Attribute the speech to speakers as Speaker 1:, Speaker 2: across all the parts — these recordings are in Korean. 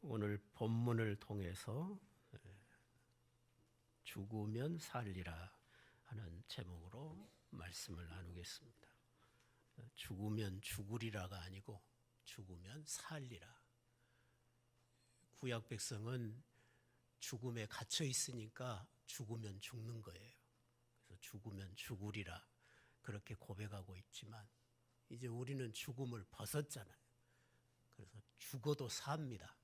Speaker 1: 오늘 본문을 통해서 죽으면 살리라 하는 제목으로 말씀을 나누겠습니다. 죽으면 죽으리라가 아니고 죽으면 살리라. 구약 백성은 죽음에 갇혀 있으니까 죽으면 죽는 거예요. 그래서 죽으면 죽으리라 그렇게 고백하고 있지만 이제 우리는 죽음을 벗었잖아요. 그래서 죽어도 삽니다.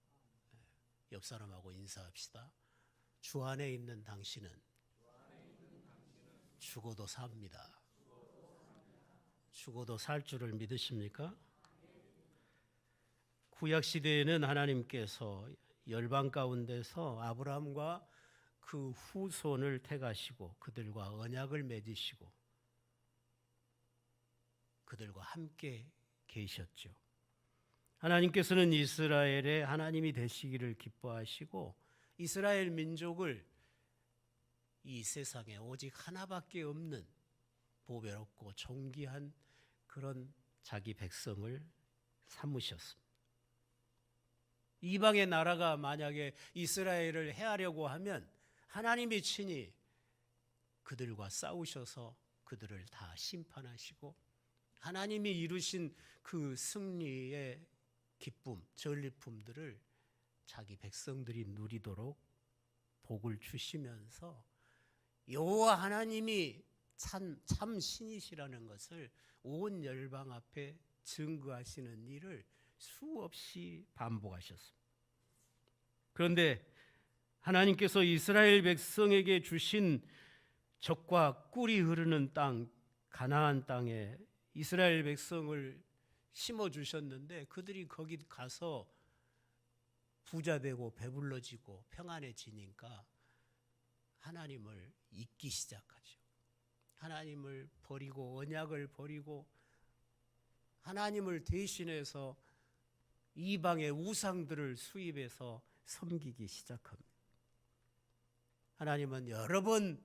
Speaker 1: 옆 사람하고 인사합시다. 주 안에 있는 당신은 죽어도 삽니다. 죽어도 살 줄을 믿으십니까? 구약 시대에는 하나님께서 열방 가운데서 아브라함과 그 후손을 택하시고 그들과 언약을 맺으시고 그들과 함께 계셨죠. 하나님께서는 이스라엘의 하나님이 되시기를 기뻐하시고 이스라엘 민족을 이 세상에 오직 하나밖에 없는 보배롭고 존귀한 그런 자기 백성을 삼으셨습니다. 이방의 나라가 만약에 이스라엘을 해하려고 하면 하나님이 친히 그들과 싸우셔서 그들을 다 심판하시고 하나님이 이루신 그 승리의 기쁨, 전리품들을 자기 백성들이 누리도록 복을 주시면서 여호와 하나님이 참 신이시라는 것을 온 열방 앞에 증거하시는 일을 수없이 반복하셨습니다. 그런데 하나님께서 이스라엘 백성에게 주신 젖과 꿀이 흐르는 땅 가나안 땅에 이스라엘 백성을 심어주셨는데 그들이 거기 가서 부자되고 배불러지고 평안해지니까 하나님을 잊기 시작하죠. 하나님을 버리고 언약을 버리고 하나님을 대신해서 이방의 우상들을 수입해서 섬기기 시작합니다. 하나님은 여러 번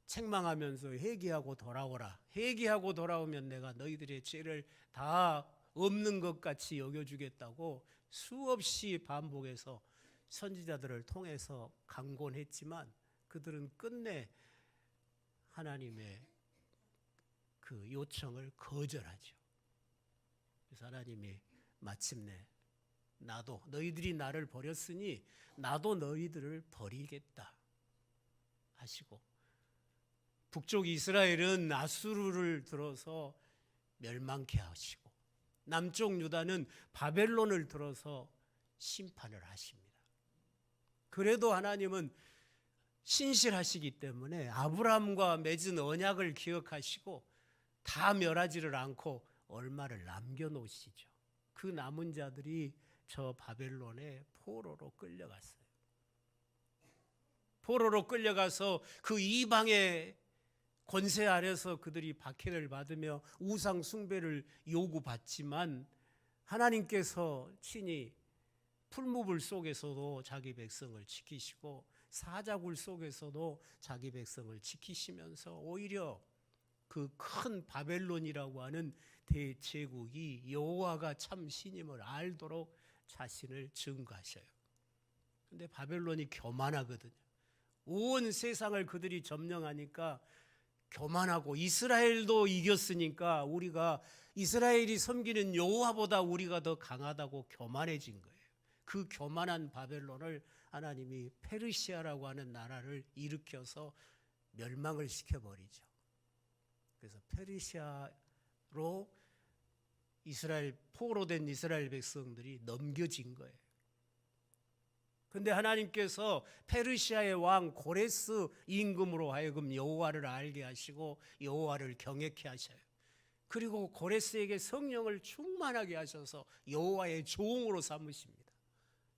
Speaker 1: 책망하면서 회개하고 돌아오라. 회개하고 돌아오면 내가 너희들의 죄를 다 없는 것 같이 여겨주겠다고 수없이 반복해서 선지자들을 통해서 강권했지만 그들은 끝내 하나님의 그 요청을 거절하죠. 그래서 하나님이 마침내 나도 너희들이 나를 버렸으니 나도 너희들을 버리겠다 하시고 북쪽 이스라엘은 아수르를 들어서 멸망케 하시고 남쪽 유다는 바벨론을 들어서 심판을 하십니다. 그래도 하나님은 신실하시기 때문에 아브라함과 맺은 언약을 기억하시고 다 멸하지를 않고 얼마를 남겨놓으시죠. 그 남은 자들이 저 바벨론의 포로로 끌려갔어요. 포로로 끌려가서 그 이방의 권세 아래서 그들이 박해를 받으며 우상 숭배를 요구받지만 하나님께서 친히 풀무불 속에서도 자기 백성을 지키시고 사자굴 속에서도 자기 백성을 지키시면서 오히려 그 큰 바벨론이라고 하는 대제국이 여호와가 참 신임을 알도록 자신을 증거하셔요. 그런데 바벨론이 교만하거든요. 온 세상을 그들이 점령하니까 교만하고 이스라엘도 이겼으니까 우리가 이스라엘이 섬기는 여호와보다 우리가 더 강하다고 교만해진 거예요. 그 교만한 바벨론을 하나님이 페르시아라고 하는 나라를 일으켜서 멸망을 시켜버리죠. 그래서 페르시아로 이스라엘 포로로 된 이스라엘 백성들이 넘겨진 거예요. 그런데 하나님께서 페르시아의 왕 고레스 임금으로 하여금 여호와를 알게 하시고 여호와를 경외케 하셔요. 그리고 고레스에게 성령을 충만하게 하셔서 여호와의 종으로 삼으십니다.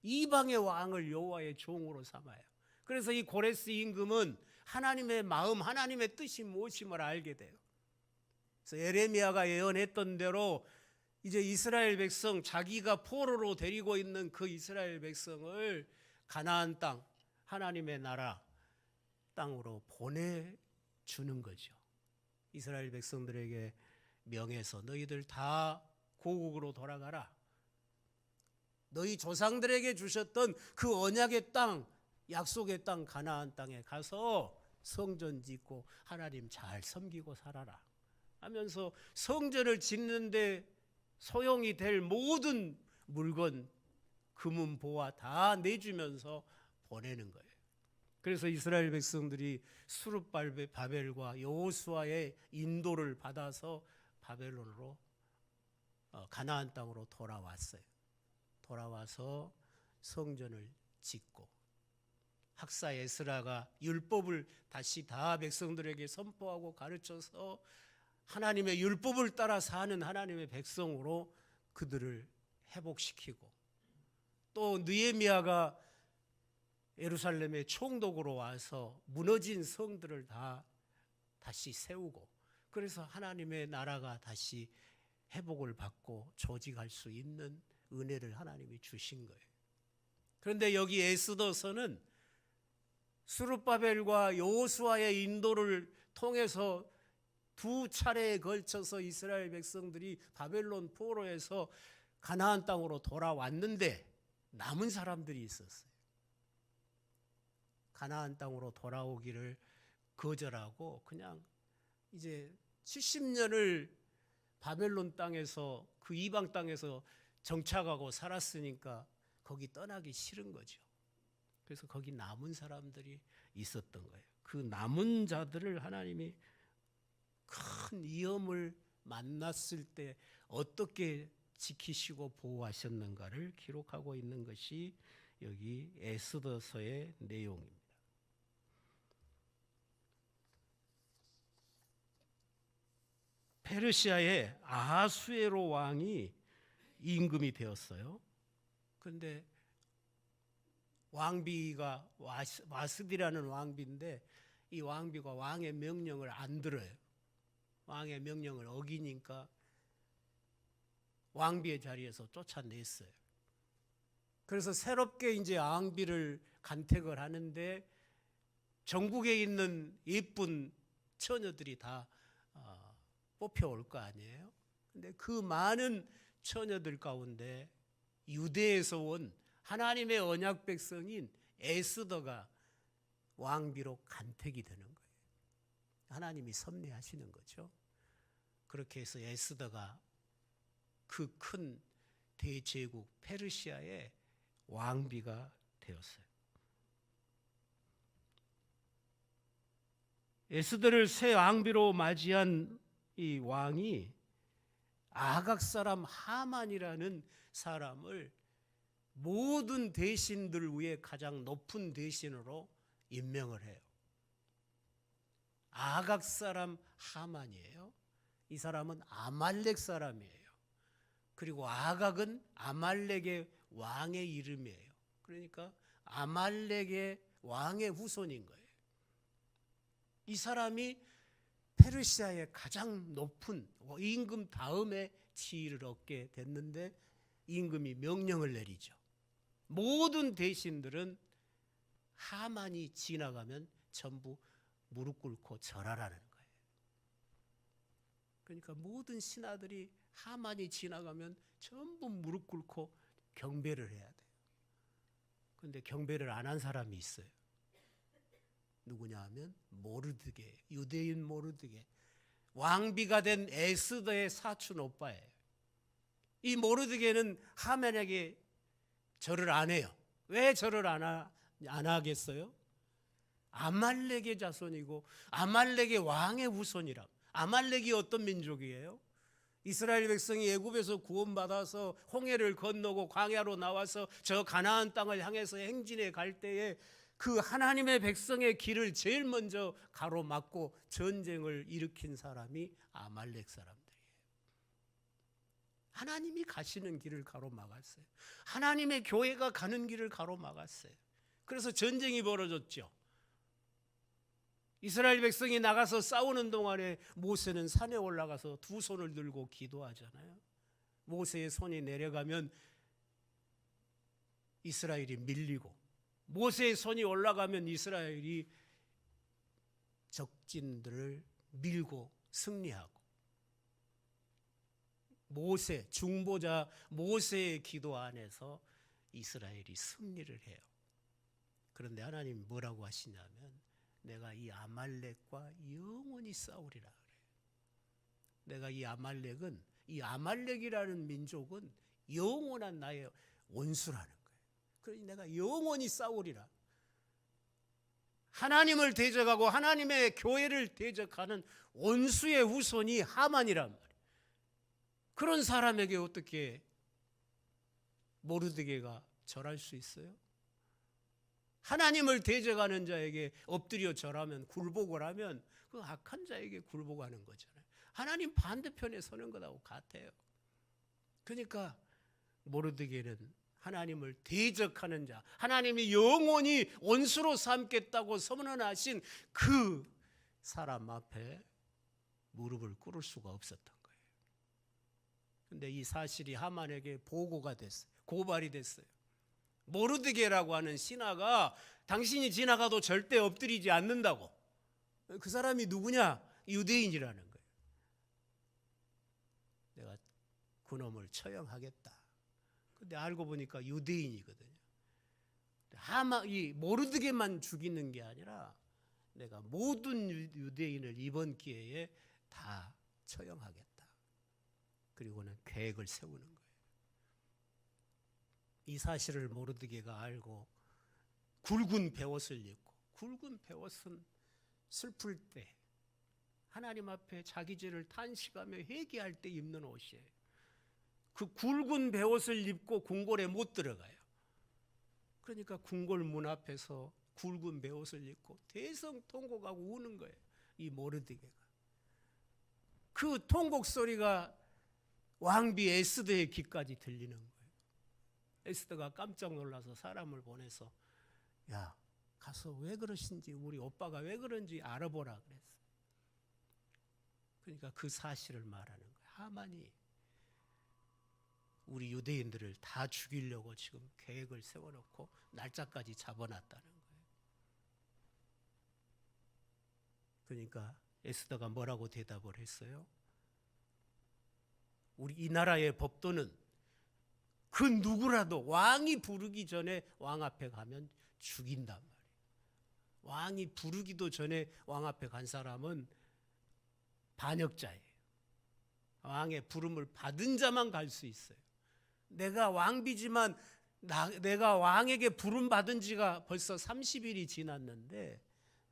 Speaker 1: 이방의 왕을 여호와의 종으로 삼아요. 그래서 이 고레스 임금은 하나님의 마음, 하나님의 뜻이 무엇임을 알게 돼요. 그래서 에레미야가 예언했던 대로 이제 이스라엘 백성, 자기가 포로로 데리고 있는 그 이스라엘 백성을 가나안 땅, 하나님의 나라 땅으로 보내주는 거죠. 이스라엘 백성들에게 명해서 너희들 다 고국으로 돌아가라. 너희 조상들에게 주셨던 그 언약의 땅, 약속의 땅 가나안 땅에 가서 성전 짓고 하나님 잘 섬기고 살아라 하면서 성전을 짓는데 소용이 될 모든 물건, 금은 보화 다 내주면서 보내는 거예요. 그래서 이스라엘 백성들이 수룹바벨과 여호수아의 인도를 받아서 바벨론으로 가나안 땅으로 돌아왔어요. 돌아와서 성전을 짓고 학사 에스라가 율법을 다시 다 백성들에게 선포하고 가르쳐서 하나님의 율법을 따라 사는 하나님의 백성으로 그들을 회복시키고, 또 느헤미야가 예루살렘의 총독으로 와서 무너진 성들을 다시 세우고, 그래서 하나님의 나라가 다시 회복을 받고 조직할 수 있는 은혜를 하나님이 주신 거예요. 그런데 여기 에스더서는 수룹바벨과 여호수아의 인도를 통해서 두 차례에 걸쳐서 이스라엘 백성들이 바벨론 포로에서 가나안 땅으로 돌아왔는데 남은 사람들이 있었어요. 가나안 땅으로 돌아오기를 거절하고 그냥 이제 70년을 바벨론 땅에서, 그 이방 땅에서 정착하고 살았으니까 거기 떠나기 싫은 거죠. 그래서 거기 남은 사람들이 있었던 거예요. 그 남은 자들을 하나님이 큰 위험을 만났을 때 어떻게 지키시고 보호하셨는가를 기록하고 있는 것이 여기 에스더서의 내용입니다. 페르시아의 아하수에로 왕이 임금이 되었어요. 그런데 왕비가 와스디라는 왕비인데 이 왕비가 왕의 명령을 안 들어요. 왕의 명령을 어기니까 왕비의 자리에서 쫓아냈어요. 그래서 새롭게 이제 왕비를 간택을 하는데 전국에 있는 예쁜 처녀들이 다 뽑혀올 거 아니에요. 근데 그 많은 처녀들 가운데 유대에서 온 하나님의 언약 백성인 에스더가 왕비로 간택이 되는 거예요. 하나님이 섭리하시는 거죠. 그렇게 해서 에스더가 그 큰 대제국 페르시아의 왕비가 되었어요. 에스더를 새 왕비로 맞이한 이 왕이 아각 사람 하만이라는 사람을 모든 대신들 위에 가장 높은 대신으로 임명을 해요. 아각 사람 하만이에요. 이 사람은 아말렉 사람이에요. 그리고 아각은 아말렉의 왕의 이름이에요. 그러니까 아말렉의 왕의 후손인 거예요. 이 사람이 페르시아의 가장 높은 임금 다음에 지위를 얻게 됐는데 임금이 명령을 내리죠. 모든 대신들은 하만이 지나가면 전부 무릎 꿇고 절하라는 거예요. 그러니까 모든 신하들이 하만이 지나가면 전부 무릎 꿇고 경배를 해야 돼요. 그런데 경배를 안 한 사람이 있어요. 누구냐 하면 모르드게, 유대인 모르드게, 왕비가 된 에스더의 사촌 오빠예요. 이 모르드게는 하만에게 절을 안 해요. 왜 절을 안 하겠어요? 아말렉의 자손이고 아말렉의 왕의 후손이라. 아말렉이 어떤 민족이에요? 이스라엘 백성이 애굽에서 구원받아서 홍해를 건너고 광야로 나와서 저 가나안 땅을 향해서 행진해 갈 때에 그 하나님의 백성의 길을 제일 먼저 가로막고 전쟁을 일으킨 사람이 아말렉 사람들이에요. 하나님이 가시는 길을 가로막았어요. 하나님의 교회가 가는 길을 가로막았어요. 그래서 전쟁이 벌어졌죠. 이스라엘 백성이 나가서 싸우는 동안에 모세는 산에 올라가서 두 손을 들고 기도하잖아요. 모세의 손이 내려가면 이스라엘이 밀리고, 모세의 손이 올라가면 이스라엘이 적진들을 밀고 승리하고, 모세, 중보자 모세의 기도 안에서 이스라엘이 승리를 해요. 그런데 하나님이 뭐라고 하시냐면 내가 이 아말렉과 영원히 싸우리라 그래요. 내가 이 아말렉이라는 민족은 영원한 나의 원수라는 거예요. 그러니 내가 영원히 싸우리라. 하나님을 대적하고 하나님의 교회를 대적하는 원수의 후손이 하만이란 말이에요. 그런 사람에게 어떻게 모르드게가 절할 수 있어요? 하나님을 대적하는 자에게 엎드려 절하면, 굴복을 하면 그 악한 자에게 굴복하는 거잖아요. 하나님 반대편에 서는 것하고 같아요. 그러니까 모르드게는 하나님을 대적하는 자, 하나님이 영원히 원수로 삼겠다고 선언하신 그 사람 앞에 무릎을 꿇을 수가 없었던 거예요. 그런데 이 사실이 하만에게 보고가 됐어요. 고발이 됐어요. 모르드게라고 하는 신하가 당신이 지나가도 절대 엎드리지 않는다고. 그 사람이 누구냐? 유대인이라는 거예요. 내가 그놈을 처형하겠다. 근데 알고 보니까 유대인이거든요. 이 모르드게만 죽이는 게 아니라 내가 모든 유대인을 이번 기회에 다 처형하겠다. 그리고는 계획을 세우는 거예요. 이 사실을 모르드게가 알고 굵은 베옷을 입고, 굵은 베옷은 슬플 때 하나님 앞에 자기 죄를 탄식하며 회개할 때 입는 옷이에요. 그 굵은 베옷을 입고 궁궐에 못 들어가요. 그러니까 궁궐 문 앞에서 굵은 베옷을 입고 대성통곡하고 우는 거예요. 이 모르드게가. 그 통곡 소리가 왕비 에스더의 귀까지 들리는 거예요. 에스더가 깜짝 놀라서 사람을 보내서 야, 가서 왜 그러신지, 우리 오빠가 왜 그런지 알아보라 그랬어요. 그러니까 그 사실을 말하는 거예요. 하만이 우리 유대인들을 다 죽이려고 지금 계획을 세워놓고 날짜까지 잡아놨다는 거예요. 그러니까 에스더가 뭐라고 대답을 했어요? 우리 이 나라의 법도는 그 누구라도 왕이 부르기 전에 왕 앞에 가면 죽인단 말이에요. 왕이 부르기도 전에 왕 앞에 간 사람은 반역자예요. 왕의 부름을 받은 자만 갈 수 있어요. 내가 왕비지만 내가 왕에게 부름 받은 지가 벌써 30일이 지났는데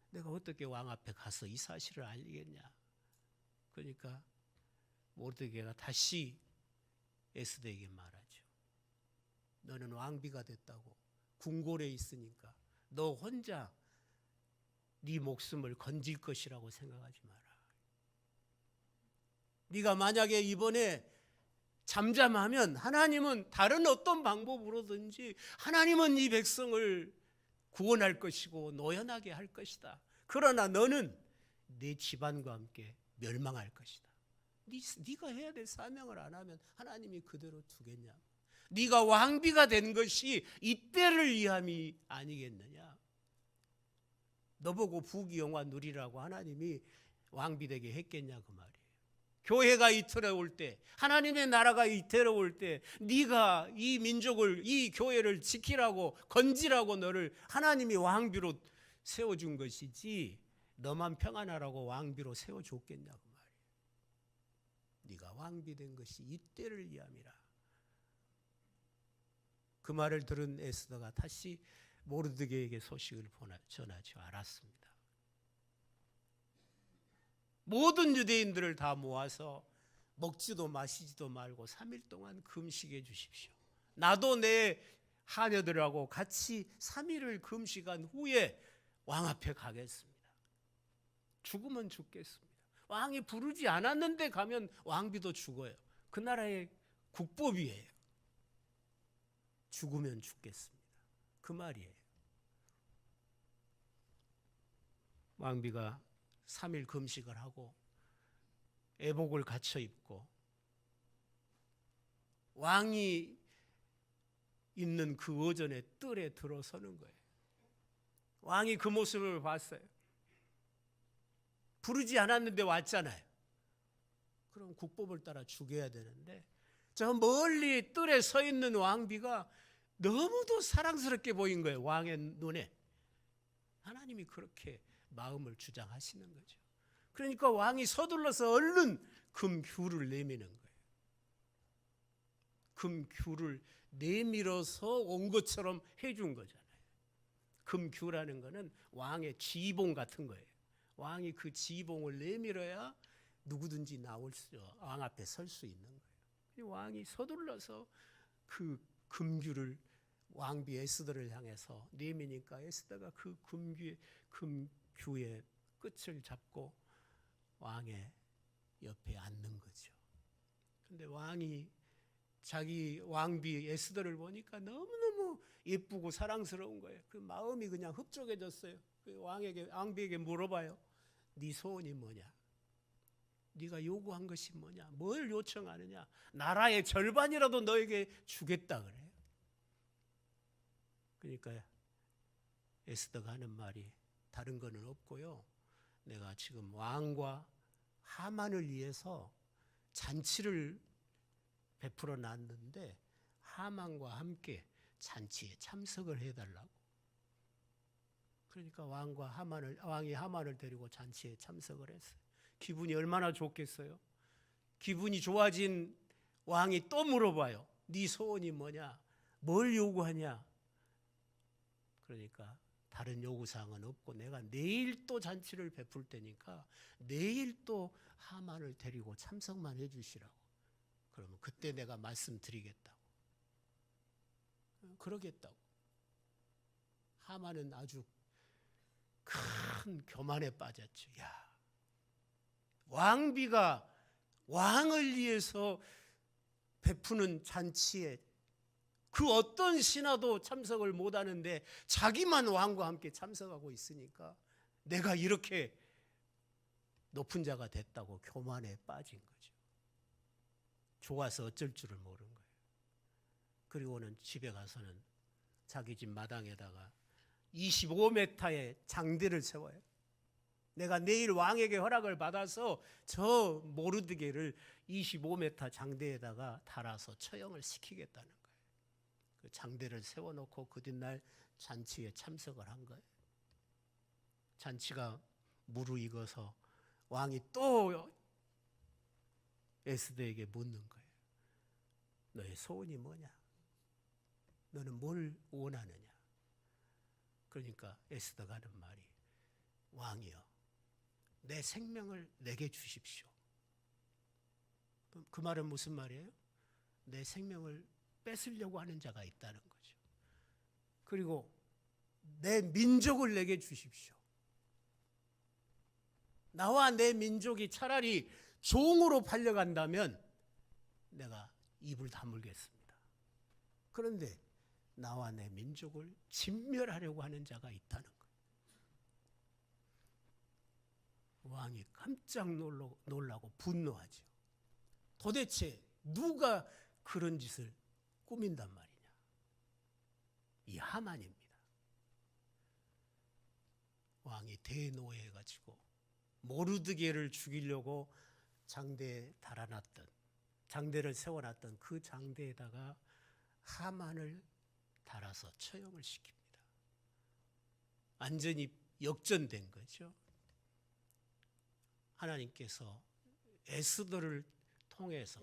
Speaker 1: 내가 어떻게 왕 앞에 가서 이 사실을 알리겠냐. 그러니까 모르드게가 다시 에스더에게 말하죠. 너는 왕비가 됐다고 궁궐에 있으니까 너 혼자 네 목숨을 건질 것이라고 생각하지 마라. 네가 만약에 이번에 잠잠하면 하나님은 다른 어떤 방법으로든지 하나님은 이 백성을 구원할 것이고 노연하게 할 것이다. 그러나 너는 네 집안과 함께 멸망할 것이다. 네가 해야 될 사명을 안 하면 하나님이 그대로 두겠냐. 네가 왕비가 된 것이 이때를 위함이 아니겠느냐. 너보고 부귀영화 누리라고 하나님이 왕비 되게 했겠냐 그 말이에요. 교회가 이태로울 때, 하나님의 나라가 이태로울 때 네가 이 민족을, 이 교회를 지키라고 건지라고 너를 하나님이 왕비로 세워준 것이지 너만 평안하라고 왕비로 세워줬겠냐 그 말이에요. 네가 왕비 된 것이 이때를 위함이라. 그 말을 들은 에스더가 다시 모르드게에게 소식을 전하죠. 알았습니다. 모든 유대인들을 다 모아서 먹지도 마시지도 말고 3일 동안 금식해 주십시오. 나도 내 하녀들하고 같이 3일을 금식한 후에 왕 앞에 가겠습니다. 죽으면 죽겠습니다. 왕이 부르지 않았는데 가면 왕비도 죽어요. 그 나라의 국법이에요. 죽으면 죽겠습니다. 그 말이에요. 왕비가 3일 금식을 하고 애복을 갖춰 입고 왕이 있는 그 어전의 뜰에 들어서는 거예요. 왕이 그 모습을 봤어요. 부르지 않았는데 왔잖아요. 그럼 국법을 따라 죽여야 되는데 저 멀리 뜰에 서 있는 왕비가 너무도 사랑스럽게 보인 거예요. 왕의 눈에. 하나님이 그렇게 마음을 주장하시는 거죠. 그러니까 왕이 서둘러서 얼른 금규를 내미는 거예요. 금규를 내밀어서 온 것처럼 해준 거잖아요. 금규라는 거는 왕의 지봉 같은 거예요. 왕이 그 지봉을 내밀어야 누구든지 왕 앞에 설 수 있는 거예요. 왕이 서둘러서 그 금규를 왕비 에스더를 향해서 내미니까 에스더가 그 금규의 끝을 잡고 왕의 옆에 앉는 거죠. 근데 왕이 자기 왕비 에스더를 보니까 너무너무 예쁘고 사랑스러운 거예요. 그 마음이 그냥 흡족해졌어요. 그 왕비에게 물어봐요. 네 소원이 뭐냐? 네가 요구한 것이 뭐냐? 뭘 요청하느냐? 나라의 절반이라도 너에게 주겠다 그래요. 그러니까 에스더가 하는 말이 다른 거는 없고요. 내가 지금 왕과 하만을 위해서 잔치를 베풀어 놨는데 하만과 함께 잔치에 참석을 해달라고. 그러니까 왕이 하만을 데리고 잔치에 참석을 했어요. 기분이 얼마나 좋겠어요? 기분이 좋아진 왕이 또 물어봐요. 네 소원이 뭐냐? 뭘 요구하냐? 그러니까 다른 요구사항은 없고 내가 내일 또 잔치를 베풀 테니까 내일 또 하만을 데리고 참석만 해주시라고. 그러면 그때 내가 말씀드리겠다고. 그러겠다고. 하만은 아주 큰 교만에 빠졌죠. 야, 왕비가 왕을 위해서 베푸는 잔치에 그 어떤 신하도 참석을 못하는데 자기만 왕과 함께 참석하고 있으니까 내가 이렇게 높은 자가 됐다고 교만에 빠진 거죠. 좋아서 어쩔 줄을 모르는 거예요. 그리고는 집에 가서는 자기 집 마당에다가 25m의 장대를 세워요. 내가 내일 왕에게 허락을 받아서 저 모르드게를 25m 장대에다가 달아서 처형을 시키겠다는 거예요. 그 장대를 세워놓고 그 뒷날 잔치에 참석을 한 거예요. 잔치가 무르익어서 왕이 또 에스더에게 묻는 거예요. 너의 소원이 뭐냐? 너는 뭘 원하느냐? 그러니까 에스더가 하는 말이 왕이여 내 생명을 내게 주십시오. 그 말은 무슨 말이에요? 내 생명을 뺏으려고 하는 자가 있다는 거죠. 그리고 내 민족을 내게 주십시오. 나와 내 민족이 차라리 종으로 팔려간다면 내가 입을 다물겠습니다. 그런데 나와 내 민족을 진멸하려고 하는 자가 있다는 거예요. 왕이 깜짝 놀라고 분노하죠. 도대체 누가 그런 짓을 꾸민단 말이냐? 이 하만입니다. 왕이 대노해가지고 모르드게를 죽이려고 장대에 달아놨던, 장대를 세워놨던 그 장대에다가 하만을 달아서 처형을 시킵니다. 완전히 역전된 거죠. 하나님께서 에스더를 통해서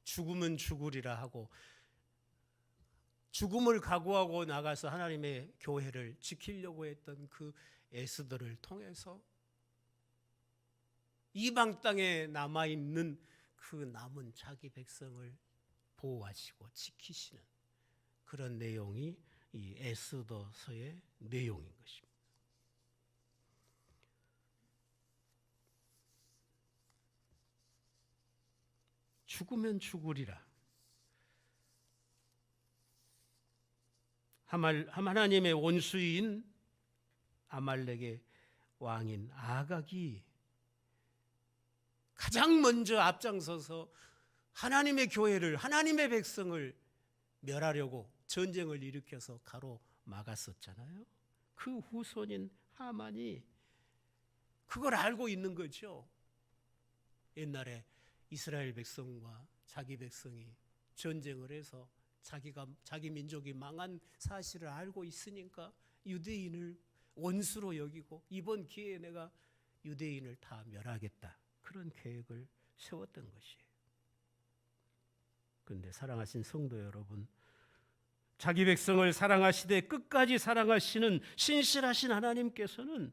Speaker 1: 죽으면 죽으리라 하고 죽음을 각오하고 나가서 하나님의 교회를 지키려고 했던 그 에스더를 통해서 이방 땅에 남아있는 그 남은 자기 백성을 보호하시고 지키시는 그런 내용이 이 에스더서의 내용인 것입니다. 죽으면 죽으리라. 하나님의 원수인 아말렉의 왕인 아각이 가장 먼저 앞장서서 하나님의 교회를, 하나님의 백성을 멸하려고 전쟁을 일으켜서 가로막았었잖아요. 그 후손인 하만이 그걸 알고 있는 거죠. 옛날에 이스라엘 백성과 자기 백성이 전쟁을 해서 자기 민족이 망한 사실을 알고 있으니까 유대인을 원수로 여기고 이번 기회에 내가 유대인을 다 멸하겠다. 그런 계획을 세웠던 것이에요. 그런데 사랑하신 성도 여러분, 자기 백성을 사랑하시되 끝까지 사랑하시는 신실하신 하나님께서는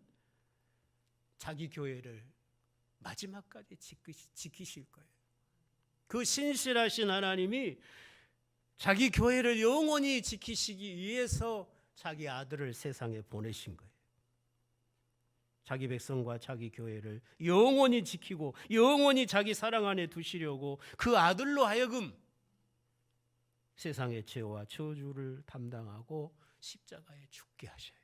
Speaker 1: 자기 교회를 마지막까지 지키실 거예요. 그 신실하신 하나님이 자기 교회를 영원히 지키시기 위해서 자기 아들을 세상에 보내신 거예요. 자기 백성과 자기 교회를 영원히 지키고 영원히 자기 사랑 안에 두시려고 그 아들로 하여금 세상의 죄와 저주를 담당하고 십자가에 죽게 하셔요.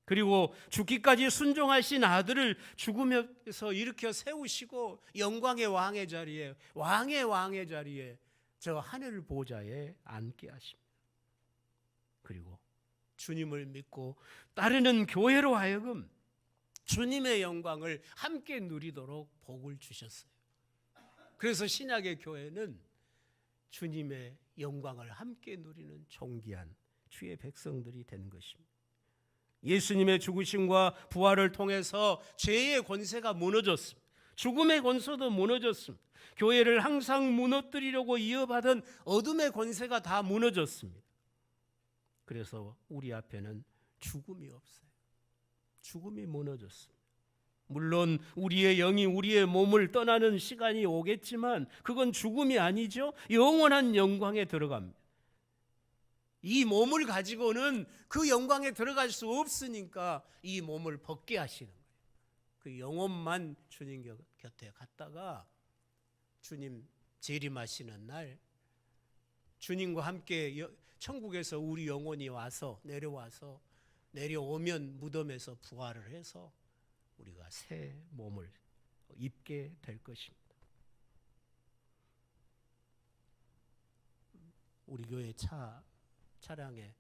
Speaker 1: 그리고 죽기까지 순종하신 아들을 죽음에서 일으켜 세우시고 영광의 왕의 자리에, 왕의 왕의 자리에, 저 하늘 보좌에 앉게 하십니다. 그리고 주님을 믿고 따르는 교회로 하여금 주님의 영광을 함께 누리도록 복을 주셨어요. 그래서 신약의 교회는 주님의 영광을 함께 누리는 존귀한 주의 백성들이 된 것입니다. 예수님의 죽으심과 부활을 통해서 죄의 권세가 무너졌습니다. 죽음의 권세도 무너졌습니다. 교회를 항상 무너뜨리려고 이어받은 어둠의 권세가 다 무너졌습니다. 그래서 우리 앞에는 죽음이 없어요. 죽음이 무너졌습니다. 물론 우리의 영이 우리의 몸을 떠나는 시간이 오겠지만 그건 죽음이 아니죠. 영원한 영광에 들어갑니다. 이 몸을 가지고는 그 영광에 들어갈 수 없으니까 이 몸을 벗게 하시는 거예요. 그 영혼만 주님 곁에 갔다가 주님 재림하시는 날 주님과 함께 천국에서 우리 영혼이 와서 내려오면 무덤에서 부활을 해서 우리가 새 몸을 입게 될 것입니다. 우리 교회 차량에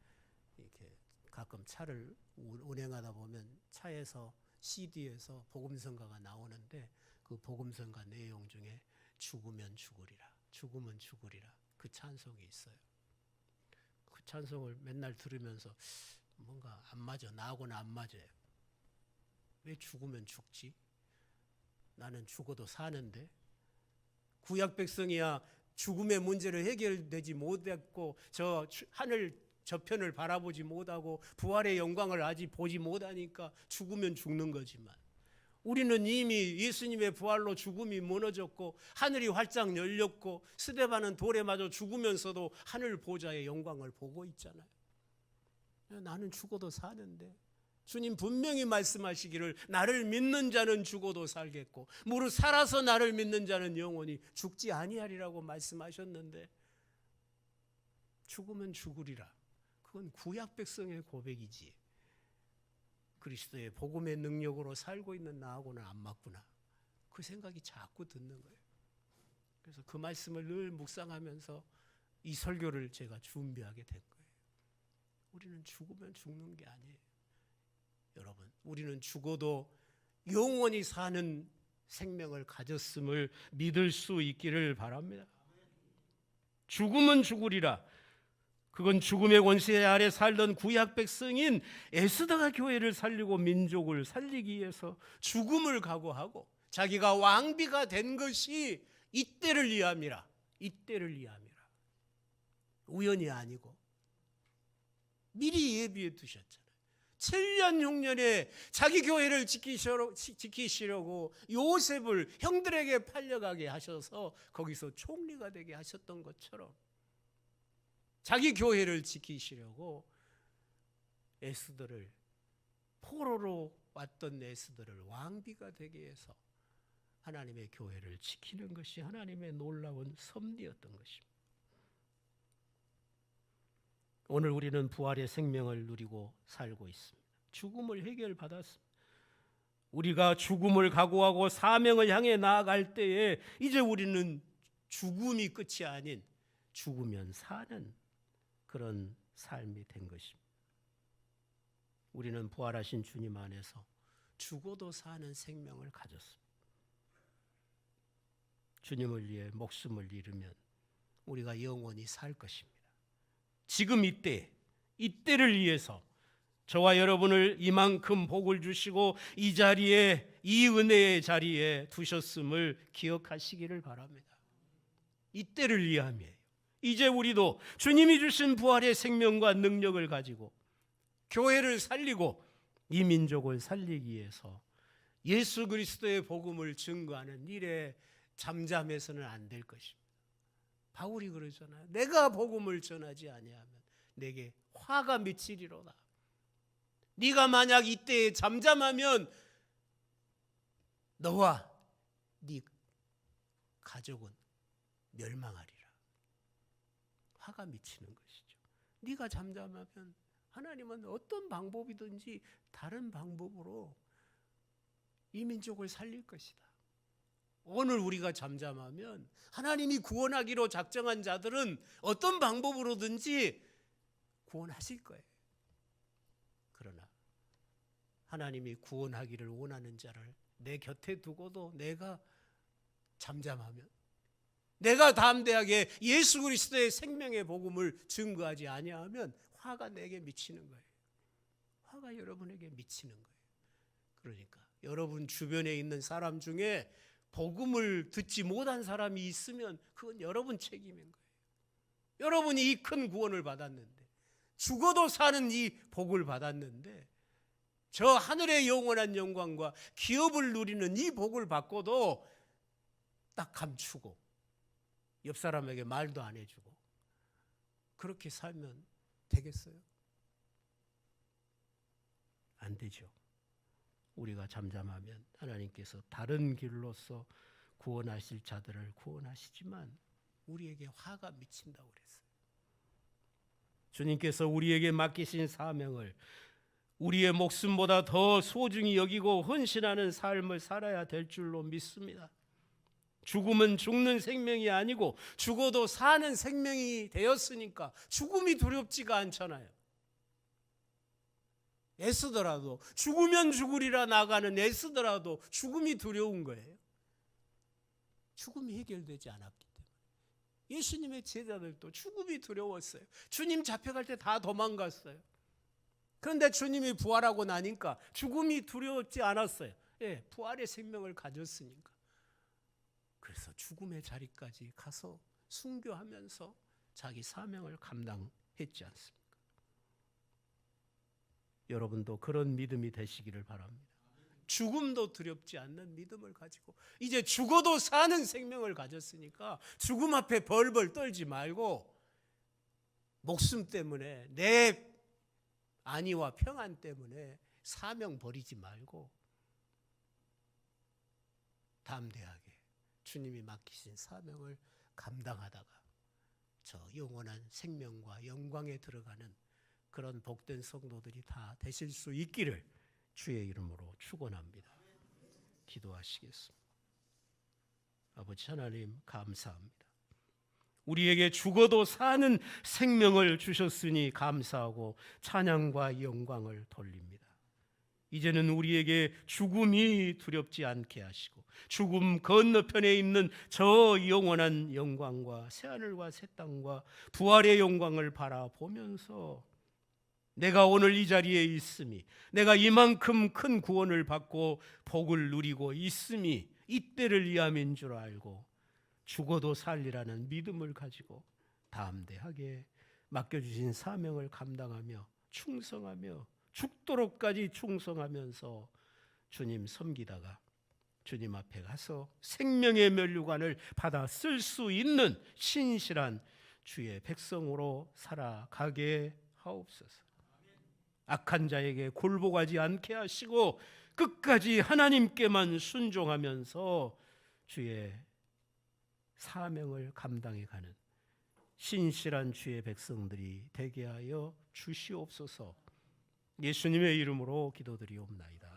Speaker 1: 이렇게 가끔 차를 운행하다 보면 차에서 CD에서 복음성가가 나오는데 그 복음성가 내용 중에 죽으면 죽으리라, 죽으면 죽으리라 그 찬송이 있어요. 그 찬송을 맨날 들으면서 뭔가 안 맞아, 나하고는 안 맞아요. 왜 죽으면 죽지? 나는 죽어도 사는데. 구약 백성이야 죽음의 문제를 해결되지 못했고 저 하늘 저편을 바라보지 못하고 부활의 영광을 아직 보지 못하니까 죽으면 죽는 거지만 우리는 이미 예수님의 부활로 죽음이 무너졌고 하늘이 활짝 열렸고 스데반은 돌에 맞아 죽으면서도 하늘 보좌의 영광을 보고 있잖아요. 나는 죽어도 사는데 주님 분명히 말씀하시기를 나를 믿는 자는 죽어도 살겠고 무릇 살아서 나를 믿는 자는 영원히 죽지 아니하리라고 말씀하셨는데 죽으면 죽으리라. 그건 구약 백성의 고백이지. 그리스도의 복음의 능력으로 살고 있는 나하고는 안 맞구나. 그 생각이 자꾸 듣는 거예요. 그래서 그 말씀을 늘 묵상하면서 이 설교를 제가 준비하게 된 거예요. 우리는 죽으면 죽는 게 아니에요. 여러분, 우리는 죽어도 영원히 사는 생명을 가졌음을 믿을 수 있기를 바랍니다. 죽으면 죽으리라. 그건 죽음의 권세 아래 살던 구약 백성인 에스더가 교회를 살리고 민족을 살리기 위해서 죽음을 각오하고 자기가 왕비가 된 것이 이때를 위함이라. 이때를 위함이라. 우연이 아니고 미리 예비해 두셨잖아요. 7년 6년에 자기 교회를 지키시려고 요셉을 형들에게 팔려가게 하셔서 거기서 총리가 되게 하셨던 것처럼 자기 교회를 지키시려고 에스더를 포로로 왔던 에스더를 왕비가 되게 해서 하나님의 교회를 지키는 것이 하나님의 놀라운 섭리였던 것입니다. 오늘 우리는 부활의 생명을 누리고 살고 있습니다. 죽음을 해결받았습니다. 우리가 죽음을 각오하고 사명을 향해 나아갈 때에 이제 우리는 죽음이 끝이 아닌 죽으면 사는 그런 삶이 된 것입니다. 우리는 부활하신 주님 안에서 죽어도 사는 생명을 가졌습니다. 주님을 위해 목숨을 잃으면 우리가 영원히 살 것입니다.
Speaker 2: 지금 이때를 위해서 저와 여러분을 이만큼 복을 주시고 이 자리에, 이 은혜의 자리에 두셨음을 기억하시기를 바랍니다. 이때를 위함이에요. 이제 우리도 주님이 주신 부활의 생명과 능력을 가지고 교회를 살리고 이 민족을 살리기 위해서 예수 그리스도의 복음을 증거하는 일에 잠잠해서는 안 될 것입니다. 바울이 그러잖아요. 내가 복음을 전하지 아니하면 내게 화가 미치리로다. 네가 만약 이때에 잠잠하면 너와 네 가족은 멸망하리라. 화가 미치는 것이죠. 네가 잠잠하면 하나님은 어떤 방법이든지 다른 방법으로 이 민족을 살릴 것이다. 오늘 우리가 잠잠하면 하나님이 구원하기로 작정한 자들은 어떤 방법으로든지 구원하실 거예요. 그러나 하나님이 구원하기를 원하는 자를 내 곁에 두고도 내가 잠잠하면, 내가 담대하게 예수 그리스도의 생명의 복음을 증거하지 아니하면 화가 내게 미치는 거예요. 화가 여러분에게 미치는 거예요. 그러니까 여러분 주변에 있는 사람 중에 복음을 듣지 못한 사람이 있으면 그건 여러분 책임인 거예요. 여러분이 이 큰 구원을 받았는데, 죽어도 사는 이 복을 받았는데, 저 하늘의 영원한 영광과 기업을 누리는 이 복을 받고도 딱 감추고 옆 사람에게 말도 안 해주고 그렇게 살면 되겠어요? 안 되죠. 우리가 잠잠하면 하나님께서 다른 길로서 구원하실 자들을 구원하시지만 우리에게 화가 미친다고 그랬어요. 주님께서 우리에게 맡기신 사명을 우리의 목숨보다 더 소중히 여기고 헌신하는 삶을 살아야 될 줄로 믿습니다. 죽음은 죽는 생명이 아니고 죽어도 사는 생명이 되었으니까 죽음이 두렵지가 않잖아요. 애쓰더라도, 죽으면 죽으리라 나가는 애쓰더라도 죽음이 두려운 거예요. 죽음이 해결되지 않았기 때문에. 예수님의 제자들도 죽음이 두려웠어요. 주님 잡혀갈 때 다 도망갔어요. 그런데 주님이 부활하고 나니까 죽음이 두려웠지 않았어요. 예, 부활의 생명을 가졌으니까. 그래서 죽음의 자리까지 가서 순교하면서 자기 사명을 감당했지 않습니까? 여러분도 그런 믿음이 되시기를 바랍니다. 죽음도 두렵지 않는 믿음을 가지고 이제 죽어도 사는 생명을 가졌으니까 죽음 앞에 벌벌 떨지 말고 목숨 때문에, 내 안위와 평안 때문에 사명 버리지 말고 담대하게 주님이 맡기신 사명을 감당하다가 저 영원한 생명과 영광에 들어가는 그런 복된 성도들이 다 되실 수 있기를 주의 이름으로 축원합니다. 기도하시겠습니다. 아버지 하나님 감사합니다. 우리에게 죽어도 사는 생명을 주셨으니 감사하고 찬양과 영광을 돌립니다. 이제는 우리에게 죽음이 두렵지 않게 하시고 죽음 건너편에 있는 저 영원한 영광과 새하늘과 새 땅과 부활의 영광을 바라보면서 내가 오늘 이 자리에 있음이, 내가 이만큼 큰 구원을 받고 복을 누리고 있음이 이때를 위함인 줄 알고 죽어도 살리라는 믿음을 가지고 담대하게 맡겨주신 사명을 감당하며 충성하며 죽도록까지 충성하면서 주님 섬기다가 주님 앞에 가서 생명의 면류관을 받아 쓸 수 있는 신실한 주의 백성으로 살아가게 하옵소서. 악한 자에게 굴복하지 않게 하시고 끝까지 하나님께만 순종하면서 주의 사명을 감당해 가는 신실한 주의 백성들이 되게 하여 주시옵소서. 예수님의 이름으로 기도드리옵나이다.